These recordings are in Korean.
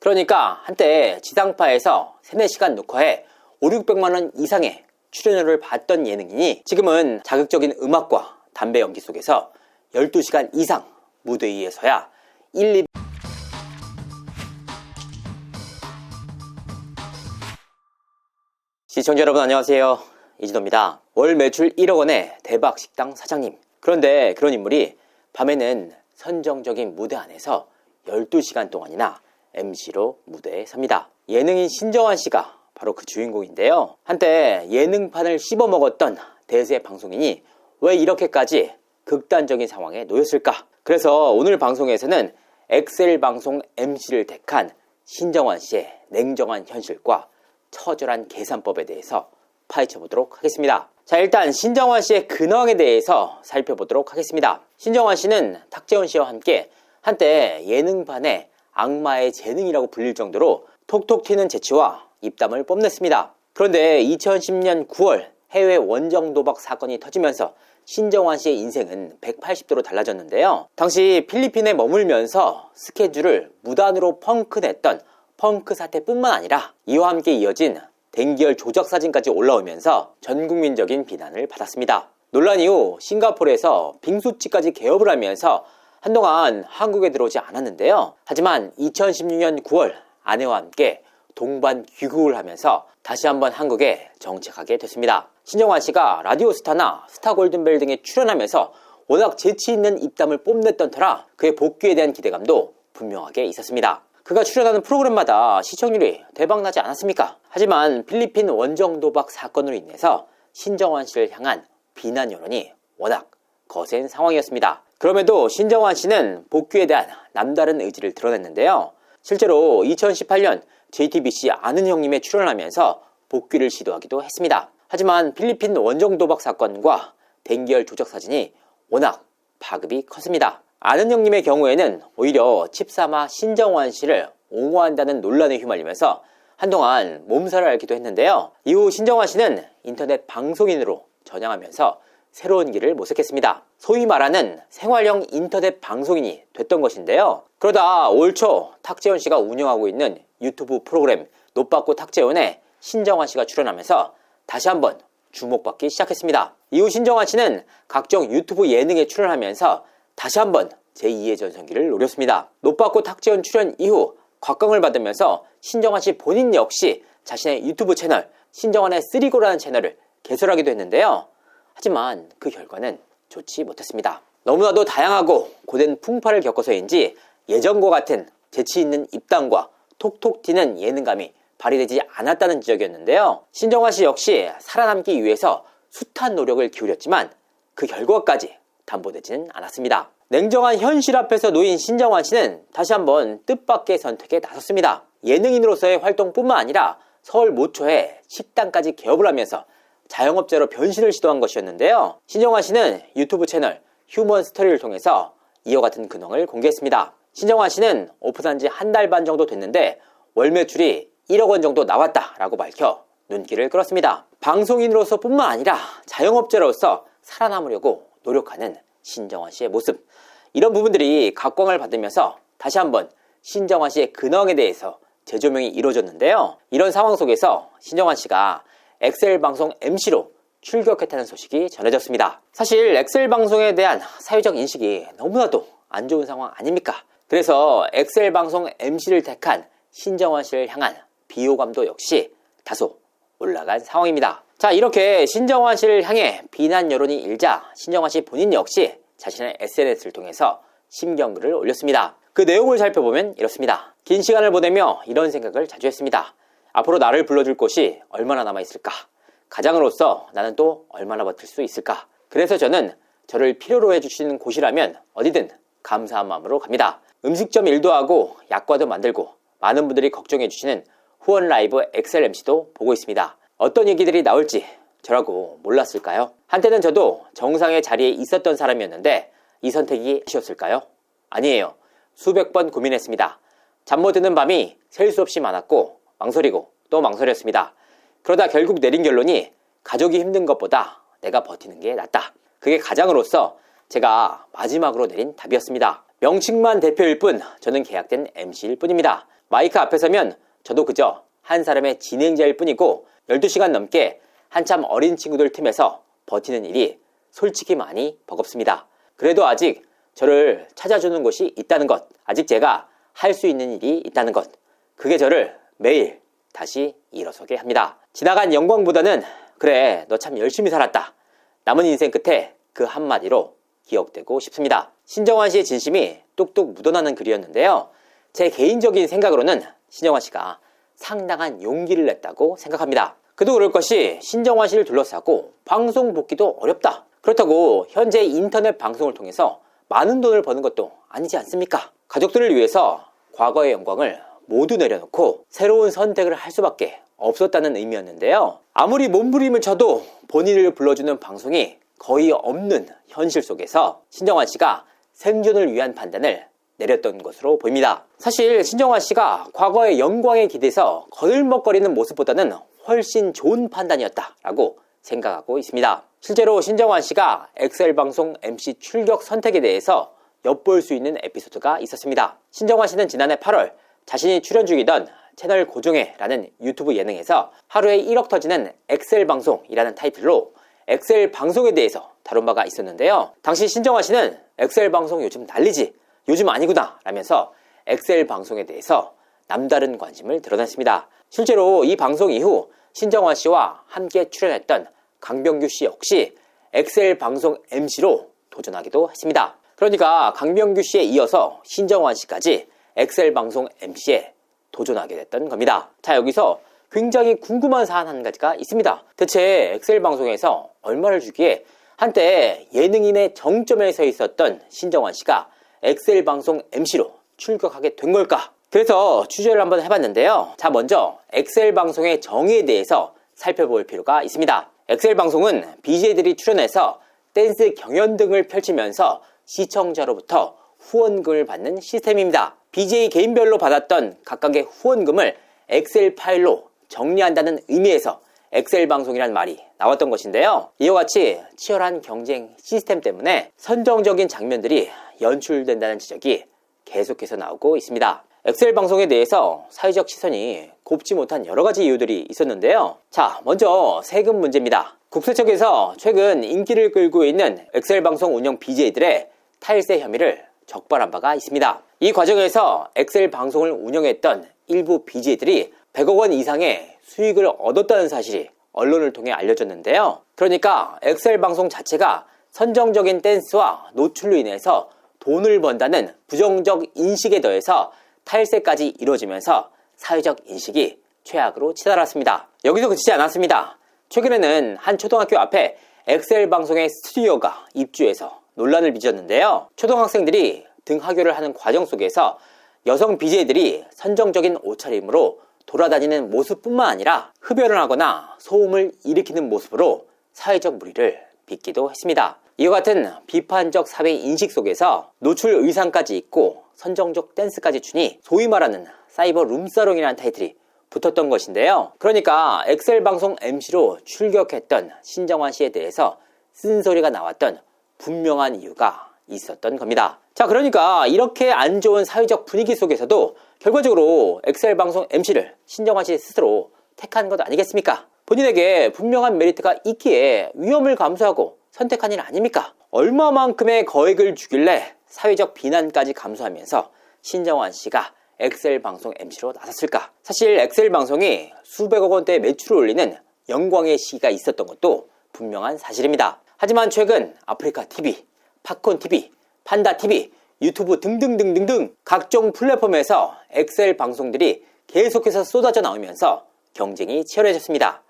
그러니까 한때 지상파에서 3, 4시간 녹화에 5, 600만원 이상의 출연료를 받던 예능인이 지금은 자극적인 음악과 담배 연기 속에서 12시간 이상 무대 위에서야 1, 2 시청자 여러분 안녕하세요. 이진호입니다. 월 매출 1억 원의 대박 식당 사장님. 그런데 그런 인물이 밤에는 선정적인 무대 안에서 12시간 동안이나 MC로 무대에 섭니다. 예능인 신정환 씨가 바로 그 주인공인데요. 한때 예능판을 씹어먹었던 대세 방송인이 왜 이렇게까지 극단적인 상황에 놓였을까? 그래서 오늘 방송에서는 엑셀 방송 MC를 택한 신정환 씨의 냉정한 현실과 처절한 계산법에 대해서 파헤쳐보도록 하겠습니다. 자, 일단 신정환 씨의 근황에 대해서 살펴보도록 하겠습니다. 신정환 씨는 탁재훈 씨와 함께 한때 예능판의 악마의 재능이라고 불릴 정도로 톡톡 튀는 재치와 입담을 뽐냈습니다. 그런데 2010년 9월 해외 원정 도박 사건이 터지면서 신정환 씨의 인생은 180도로 달라졌는데요. 당시 필리핀에 머물면서 스케줄을 무단으로 펑크냈던 펑크 사태뿐만 아니라 이와 함께 이어진 댕기열 조작 사진까지 올라오면서 전국민적인 비난을 받았습니다. 논란 이후 싱가포르에서 빙수집까지 개업을 하면서 한동안 한국에 들어오지 않았는데요. 하지만 2016년 9월 아내와 함께 동반 귀국을 하면서 다시 한번 한국에 정착하게 됐습니다. 신정환 씨가 라디오스타나 스타골든벨 등에 출연하면서 워낙 재치 있는 입담을 뽐냈던 터라 그의 복귀에 대한 기대감도 분명하게 있었습니다. 그가 출연하는 프로그램마다 시청률이 대박나지 않았습니까? 하지만 필리핀 원정 도박 사건으로 인해서 신정환 씨를 향한 비난 여론이 워낙 거센 상황이었습니다. 그럼에도 신정환 씨는 복귀에 대한 남다른 의지를 드러냈는데요. 실제로 2018년 JTBC 아는 형님에 출연하면서 복귀를 시도하기도 했습니다. 하지만 필리핀 원정 도박 사건과 댕기열 조작 사진이 워낙 파급이 컸습니다. 아는 형님의 경우에는 오히려 칩삼아 신정환 씨를 옹호한다는 논란에 휘말리면서 한동안 몸살을 앓기도 했는데요. 이후 신정환 씨는 인터넷 방송인으로 전향하면서 새로운 길을 모색했습니다. 소위 말하는 생활형 인터넷 방송인이 됐던 것인데요. 그러다 올 초 탁재훈 씨가 운영하고 있는 유튜브 프로그램 노빠꾸 탁재훈에 신정환 씨가 출연하면서 다시 한번 주목받기 시작했습니다. 이후 신정환 씨는 각종 유튜브 예능에 출연하면서 다시 한번 제2의 전성기를 노렸습니다. 노빠꾸 탁재훈 출연 이후 곽광을 받으면서 신정환 씨 본인 역시 자신의 유튜브 채널 신정환의 쓰리고라는 채널을 개설하기도 했는데요. 하지만 그 결과는 좋지 못했습니다. 너무나도 다양하고 고된 풍파를 겪어서인지 예전과 같은 재치있는 입담과 톡톡 튀는 예능감이 발휘되지 않았다는 지적이었는데요. 신정환 씨 역시 살아남기 위해서 숱한 노력을 기울였지만 그 결과까지 담보되지는 않았습니다. 냉정한 현실 앞에서 놓인 신정환 씨는 다시 한번 뜻밖의 선택에 나섰습니다. 예능인으로서의 활동뿐만 아니라 서울 모초에 식당까지 개업을 하면서 자영업자로 변신을 시도한 것이었는데요. 신정환 씨는 유튜브 채널 휴먼 스토리를 통해서 이와 같은 근황을 공개했습니다. 신정환 씨는 오픈한 지 한 달 반 정도 됐는데 월 매출이 1억 원 정도 나왔다라고 밝혀 눈길을 끌었습니다. 방송인으로서 뿐만 아니라 자영업자로서 살아남으려고 노력하는 신정환 씨의 모습, 이런 부분들이 각광을 받으면서 다시 한번 신정환 씨의 근황에 대해서 재조명이 이루어졌는데요. 이런 상황 속에서 신정환 씨가 엑셀 방송 MC로 출격했다는 소식이 전해졌습니다. 사실 엑셀 방송에 대한 사회적 인식이 너무나도 안 좋은 상황 아닙니까? 그래서 엑셀 방송 MC를 택한 신정환 씨를 향한 비호감도 역시 다소 올라간 상황입니다. 자, 이렇게 신정환 씨를 향해 비난 여론이 일자 신정환 씨 본인 역시 자신의 SNS를 통해서 심경글을 올렸습니다. 그 내용을 살펴보면 이렇습니다. 긴 시간을 보내며 이런 생각을 자주 했습니다. 앞으로 나를 불러줄 곳이 얼마나 남아있을까? 가장으로서 나는 또 얼마나 버틸 수 있을까? 그래서 저는 저를 필요로 해주시는 곳이라면 어디든 감사한 마음으로 갑니다. 음식점 일도 하고 약과도 만들고 많은 분들이 걱정해주시는 후원 라이브 엑셀 MC도 보고 있습니다. 어떤 얘기들이 나올지 저라고 몰랐을까요? 한때는 저도 정상의 자리에 있었던 사람이었는데 이 선택이 쉬웠을까요? 아니에요. 수백 번 고민했습니다. 잠 못 드는 밤이 셀 수 없이 많았고 망설이고 또 망설였습니다. 그러다 결국 내린 결론이 가족이 힘든 것보다 내가 버티는 게 낫다. 그게 가장으로서 제가 마지막으로 내린 답이었습니다. 명칭만 대표일 뿐 저는 계약된 MC일 뿐입니다. 마이크 앞에 서면 저도 그저 한 사람의 진행자일 뿐이고 12시간 넘게 한참 어린 친구들 틈에서 버티는 일이 솔직히 많이 버겁습니다. 그래도 아직 저를 찾아주는 곳이 있다는 것, 아직 제가 할 수 있는 일이 있다는 것, 그게 저를 매일 다시 일어서게 합니다. 지나간 영광보다는 그래 너 참 열심히 살았다, 남은 인생 끝에 그 한마디로 기억되고 싶습니다. 신정환 씨의 진심이 뚝뚝 묻어나는 글이었는데요. 제 개인적인 생각으로는 신정환 씨가 상당한 용기를 냈다고 생각합니다. 그도 그럴 것이 신정환 씨를 둘러싸고 방송 복귀도 어렵다, 그렇다고 현재 인터넷 방송을 통해서 많은 돈을 버는 것도 아니지 않습니까? 가족들을 위해서 과거의 영광을 모두 내려놓고 새로운 선택을 할 수밖에 없었다는 의미였는데요. 아무리 몸부림을 쳐도 본인을 불러주는 방송이 거의 없는 현실 속에서 신정환 씨가 생존을 위한 판단을 내렸던 것으로 보입니다. 사실 신정환 씨가 과거의 영광에 기대서 거들먹거리는 모습보다는 훨씬 좋은 판단이었다라고 생각하고 있습니다. 실제로 신정환 씨가 엑셀방송 MC 출격 선택에 대해서 엿볼 수 있는 에피소드가 있었습니다. 신정환 씨는 지난해 8월 자신이 출연 중이던 채널 고정해라는 유튜브 예능에서 하루에 1억 터지는 엑셀방송이라는 타이틀로 엑셀방송에 대해서 다룬 바가 있었는데요. 당시 신정환 씨는 엑셀방송 요즘 난리지, 요즘 아니구나 라면서 엑셀방송에 대해서 남다른 관심을 드러냈습니다. 실제로 이 방송 이후 신정환 씨와 함께 출연했던 강병규 씨 역시 엑셀방송 MC로 도전하기도 했습니다. 그러니까 강병규 씨에 이어서 신정환 씨까지 엑셀방송 MC에 도전하게 됐던 겁니다. 자, 여기서 굉장히 궁금한 사안 한 가지가 있습니다. 대체 엑셀방송에서 얼마를 주기에 한때 예능인의 정점에 서 있었던 신정환 씨가 엑셀방송 MC로 출격하게 된 걸까? 그래서 취재를 한번 해봤는데요. 자, 먼저 엑셀방송의 정의에 대해서 살펴볼 필요가 있습니다. 엑셀방송은 BJ들이 출연해서 댄스 경연 등을 펼치면서 시청자로부터 후원금을 받는 시스템입니다. BJ 개인별로 받았던 각각의 후원금을 엑셀 파일로 정리한다는 의미에서 엑셀방송이란 말이 나왔던 것인데요. 이와 같이 치열한 경쟁 시스템 때문에 선정적인 장면들이 연출된다는 지적이 계속해서 나오고 있습니다. 엑셀방송에 대해서 사회적 시선이 곱지 못한 여러 가지 이유들이 있었는데요. 자, 먼저 세금 문제입니다. 국세청에서 최근 인기를 끌고 있는 엑셀방송 운영 BJ들의 탈세 혐의를 적발한 바가 있습니다. 이 과정에서 엑셀방송을 운영했던 일부 BJ들이 100억 원 이상의 수익을 얻었다는 사실이 언론을 통해 알려졌는데요. 그러니까 엑셀방송 자체가 선정적인 댄스와 노출로 인해서 돈을 번다는 부정적 인식에 더해서 탈세까지 이루어지면서 사회적 인식이 최악으로 치달았습니다. 여기서 그치지 않았습니다. 최근에는 한 초등학교 앞에 엑셀방송의 스튜디오가 입주해서 논란을 빚었는데요. 초등학생들이 등하교를 하는 과정 속에서 여성 BJ들이 선정적인 옷차림으로 돌아다니는 모습뿐만 아니라 흡연을 하거나 소음을 일으키는 모습으로 사회적 물의를 빚기도 했습니다. 이와 같은 비판적 사회 인식 속에서 노출 의상까지 입고 선정적 댄스까지 추니 소위 말하는 사이버 룸사롱이라는 타이틀이 붙었던 것인데요. 그러니까 엑셀방송 MC로 출격했던 신정환 씨에 대해서 쓴소리가 나왔던 분명한 이유가 있었던 겁니다. 자, 그러니까 이렇게 안 좋은 사회적 분위기 속에서도 결과적으로 엑셀방송 MC를 신정환 씨 스스로 택한 것 아니겠습니까? 본인에게 분명한 메리트가 있기에 위험을 감수하고 선택한 일 아닙니까? 얼마만큼의 거액을 주길래 사회적 비난까지 감수하면서 신정환 씨가 엑셀방송 MC로 나섰을까? 사실 엑셀방송이 수백억 원대의 매출을 올리는 영광의 시기가 있었던 것도 분명한 사실입니다. 하지만 최근 아프리카TV, 팝콘TV, 판다TV, 유튜브 등등등등등 각종 플랫폼에서 엑셀 방송들이 계속해서 쏟아져 나오면서 경쟁이 치열해졌습니다.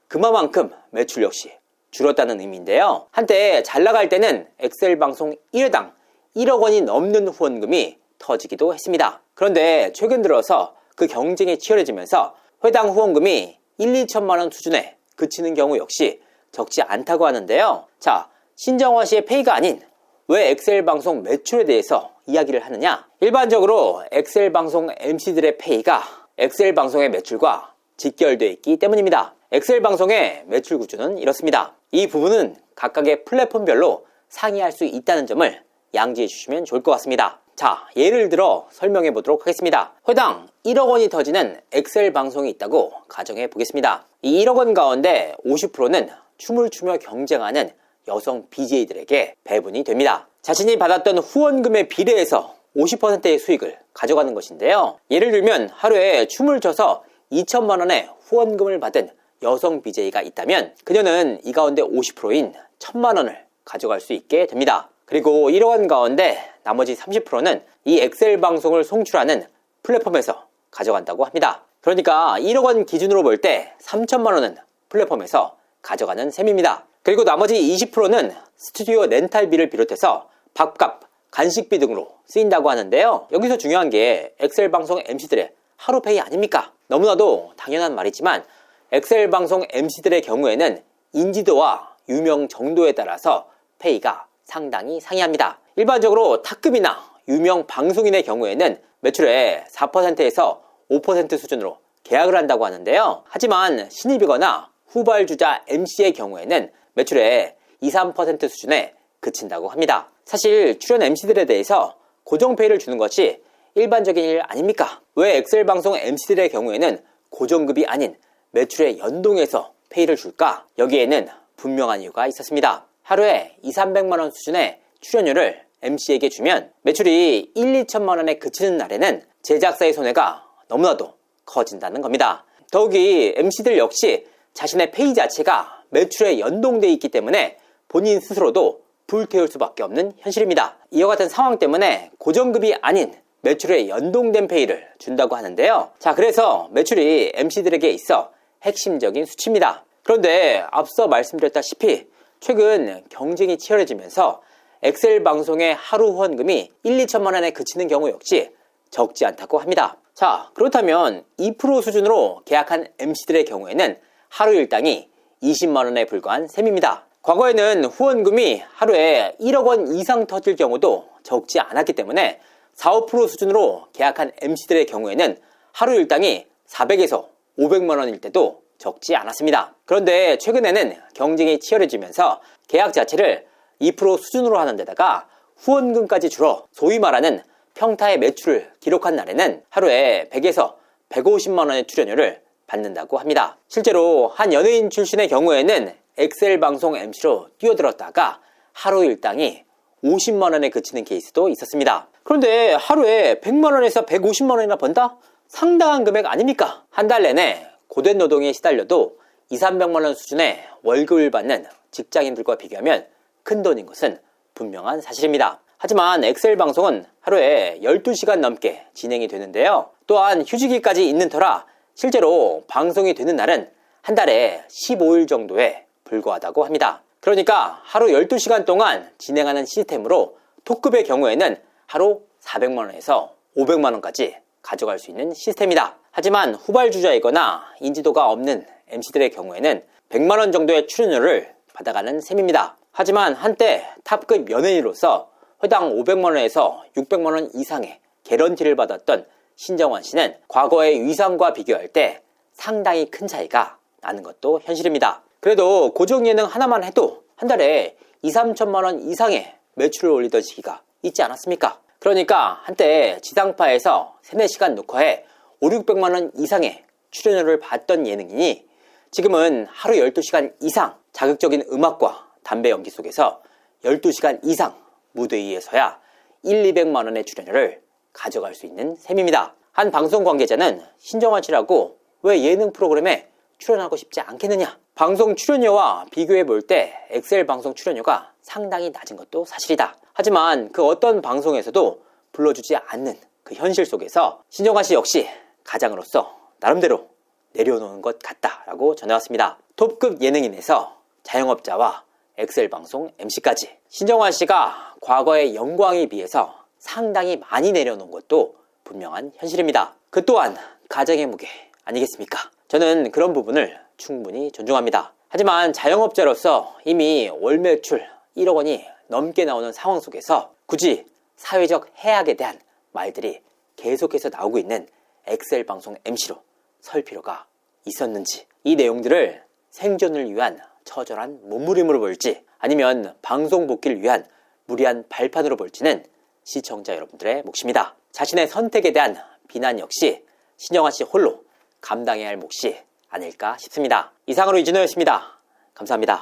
그만큼 매출 역시 줄었다는 의미인데요. 한때 잘 나갈 때는 엑셀 방송 1회당 1억 원이 넘는 후원금이 터지기도 했습니다. 그런데 최근 들어서 그 경쟁이 치열해지면서 회당 후원금이 1, 2천만 원 수준에 그치는 경우 역시 적지 않다고 하는데요. 자, 신정환 씨의 페이가 아닌 왜 엑셀방송 매출에 대해서 이야기를 하느냐? 일반적으로 엑셀방송 MC들의 페이가 엑셀방송의 매출과 직결되어 있기 때문입니다. 엑셀방송의 매출 구조는 이렇습니다. 이 부분은 각각의 플랫폼별로 상이할 수 있다는 점을 양지해 주시면 좋을 것 같습니다. 자, 예를 들어 설명해 보도록 하겠습니다. 회당 1억 원이 터지는 엑셀 방송이 있다고 가정해 보겠습니다. 이 1억 원 가운데 50%는 춤을 추며 경쟁하는 여성 BJ들에게 배분이 됩니다. 자신이 받았던 후원금에 비례해서 50%의 수익을 가져가는 것인데요. 예를 들면 하루에 춤을 춰서 2천만 원의 후원금을 받은 여성 BJ가 있다면 그녀는 이 가운데 50%인 1천만 원을 가져갈 수 있게 됩니다. 그리고 1억 원 가운데 나머지 30%는 이 엑셀 방송을 송출하는 플랫폼에서 가져간다고 합니다. 그러니까 1억 원 기준으로 볼 때 3천만 원은 플랫폼에서 가져가는 셈입니다. 그리고 나머지 20%는 스튜디오 렌탈비를 비롯해서 밥값, 간식비 등으로 쓰인다고 하는데요. 여기서 중요한 게 엑셀 방송 MC들의 하루페이 아닙니까? 너무나도 당연한 말이지만 엑셀 방송 MC들의 경우에는 인지도와 유명 정도에 따라서 페이가 상당히 상이합니다. 일반적으로 탑급이나 유명 방송인의 경우에는 매출의 4%에서 5% 수준으로 계약을 한다고 하는데요. 하지만 신입이거나 후발주자 MC의 경우에는 매출의 2, 3% 수준에 그친다고 합니다. 사실 출연 MC들에 대해서 고정페이를 주는 것이 일반적인 일 아닙니까? 왜 엑셀 방송 MC들의 경우에는 고정급이 아닌 매출의 연동해서 페이를 줄까? 여기에는 분명한 이유가 있었습니다. 하루에 2, 300만 원 수준의 출연료를 MC에게 주면 매출이 1, 2천만 원에 그치는 날에는 제작사의 손해가 너무나도 커진다는 겁니다. 더욱이 MC들 역시 자신의 페이 자체가 매출에 연동되어 있기 때문에 본인 스스로도 불태울 수밖에 없는 현실입니다. 이와 같은 상황 때문에 고정급이 아닌 매출에 연동된 페이를 준다고 하는데요. 자, 그래서 매출이 MC들에게 있어 핵심적인 수치입니다. 그런데 앞서 말씀드렸다시피 최근 경쟁이 치열해지면서 엑셀 방송의 하루 후원금이 1, 2천만 원에 그치는 경우 역시 적지 않다고 합니다. 자, 그렇다면 2% 수준으로 계약한 MC들의 경우에는 하루 일당이 20만 원에 불과한 셈입니다. 과거에는 후원금이 하루에 1억 원 이상 터질 경우도 적지 않았기 때문에 4, 5% 수준으로 계약한 MC들의 경우에는 하루 일당이 400에서 500만 원일 때도 적지 않았습니다. 그런데 최근에는 경쟁이 치열해지면서 계약 자체를 2% 수준으로 하는 데다가 후원금까지 줄어 소위 말하는 평타의 매출을 기록한 날에는 하루에 100에서 150만 원의 출연료를 받는다고 합니다. 실제로 한 연예인 출신의 경우에는 엑셀 방송 MC로 뛰어들었다가 하루 일당이 50만 원에 그치는 케이스도 있었습니다. 그런데 하루에 100만 원에서 150만 원이나 번다? 상당한 금액 아닙니까? 한 달 내내 고된 노동에 시달려도 2, 300만 원 수준의 월급을 받는 직장인들과 비교하면 큰돈인 것은 분명한 사실입니다. 하지만 엑셀 방송은 하루에 12시간 넘게 진행이 되는데요. 또한 휴지기까지 있는 터라 실제로 방송이 되는 날은 한 달에 15일 정도에 불과하다고 합니다. 그러니까 하루 12시간 동안 진행하는 시스템으로 톱급의 경우에는 하루 400만 원에서 500만 원까지 가져갈 수 있는 시스템이다. 하지만 후발주자이거나 인지도가 없는 MC들의 경우에는 100만 원 정도의 출연료를 받아가는 셈입니다. 하지만 한때 탑급 연예인으로서 회당 500만 원에서 600만 원 이상의 개런티를 받았던 신정환 씨는 과거의 위상과 비교할 때 상당히 큰 차이가 나는 것도 현실입니다. 그래도 고정 예능 하나만 해도 한 달에 2, 3천만 원 이상의 매출을 올리던 시기가 있지 않았습니까? 그러니까 한때 지상파에서 3, 4시간 녹화에 5, 600만 원 이상의 출연료를 받던 예능인이 지금은 하루 12시간 이상 자극적인 음악과 담배 연기 속에서 12시간 이상 무대 위에서야 1, 200만 원의 출연료를 가져갈 수 있는 셈입니다. 한 방송 관계자는 신정환 씨라고 왜 예능 프로그램에 출연하고 싶지 않겠느냐? 방송 출연료와 비교해 볼 때 엑셀 방송 출연료가 상당히 낮은 것도 사실이다. 하지만 그 어떤 방송에서도 불러주지 않는 그 현실 속에서 신정환 씨 역시 가장으로서 나름대로 내려놓은 것 같다라고 전해왔습니다. 톱급 예능인에서 자영업자와 엑셀 방송 MC까지 신정환 씨가 과거의 영광에 비해서 상당히 많이 내려놓은 것도 분명한 현실입니다. 그 또한 가정의 무게 아니겠습니까? 저는 그런 부분을 충분히 존중합니다. 하지만 자영업자로서 이미 월 매출 1억 원이 넘게 나오는 상황 속에서 굳이 사회적 해악에 대한 말들이 계속해서 나오고 있는 엑셀 방송 MC로 설 필요가 있었는지, 이 내용들을 생존을 위한 처절한 몸부림으로 볼지 아니면 방송 복귀를 위한 무리한 발판으로 볼지는 시청자 여러분들의 몫입니다. 자신의 선택에 대한 비난 역시 신영아 씨 홀로 감당해야 할 몫이 아닐까 싶습니다. 이상으로 이진호였습니다. 감사합니다.